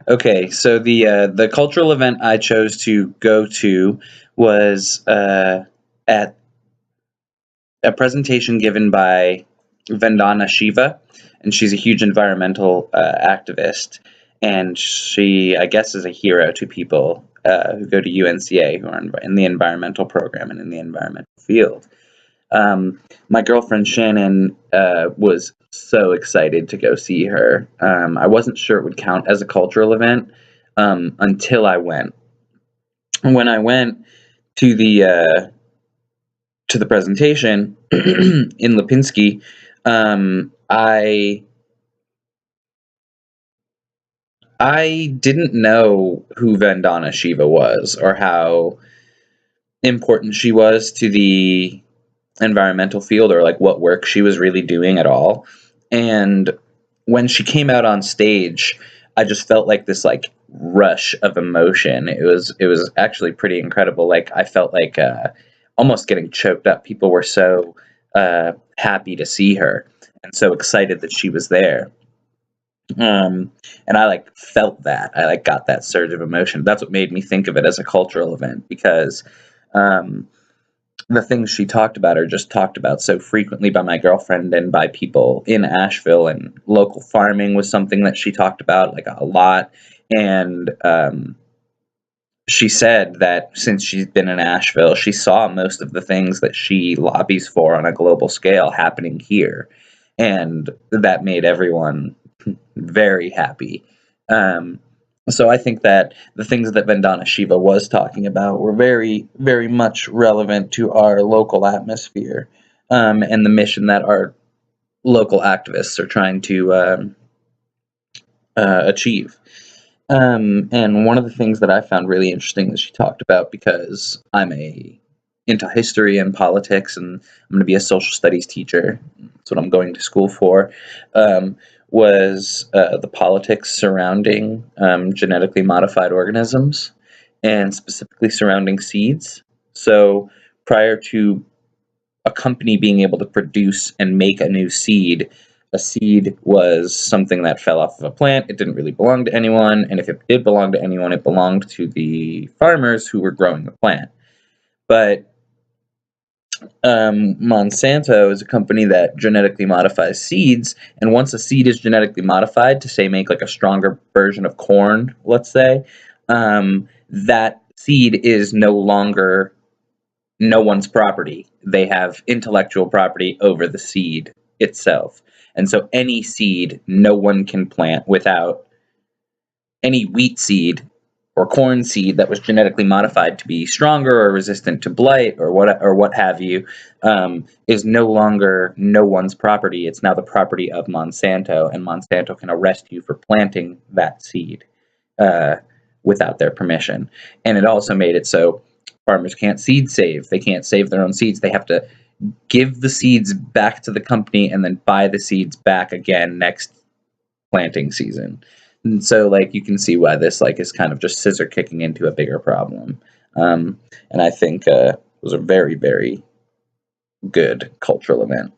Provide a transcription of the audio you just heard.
Okay, so the cultural event I chose to go to was at a presentation given by Vandana Shiva, and she's a huge environmental activist, and she, I guess, is a hero to people who go to UNCA who are in the environmental program and in the environmental field. My girlfriend Shannon was so excited to go see her. I wasn't sure it would count as a cultural event until I went. When I went to the presentation in Lipinski, I didn't know who Vandana Shiva was or how important she was to the environmental field or like what work she was really doing at all. And when she came out on stage, I just felt like this like rush of emotion. It was actually pretty incredible. Like I felt like almost getting choked up. People were so happy to see her and so excited that she was there. And I like felt that. I like got that surge of emotion. That's what made me think of it as a cultural event because um, the things she talked about are just talked about so frequently by my girlfriend and by people in Asheville, and local farming was something that she talked about like a lot. And she said that since she's been in Asheville, she saw most of the things that she lobbies for on a global scale happening here. And that made everyone very happy. Um, so I think that the things that Vandana Shiva was talking about were very, very much relevant to our local atmosphere and the mission that our local activists are trying to achieve. And one of the things that I found really interesting that she talked about, because into history and politics, and I'm going to be a social studies teacher. That's what I'm going to school for. Was the politics surrounding genetically modified organisms, and specifically surrounding seeds. So prior to a company being able to produce and make a new seed, a seed was something that fell off of a plant. It didn't really belong to anyone, and if it did belong to anyone, it belonged to the farmers who were growing the plant. But Monsanto is a company that genetically modifies seeds, and once a seed is genetically modified to, say, make like a stronger version of corn, let's say, that seed is no longer no one's property. They have intellectual property over the seed itself. And so any seed no one can plant without any wheat seed or corn seed that was genetically modified to be stronger or resistant to blight or what have you, is no longer no one's property. It's now the property of Monsanto, and Monsanto can arrest you for planting that seed without their permission. And it also made it so farmers can't seed save. They can't save their own seeds. They have to give the seeds back to the company and then buy the seeds back again next planting season. And so like you can see why this like is kind of just scissor kicking into a bigger problem. And I think it was a very, very good cultural event.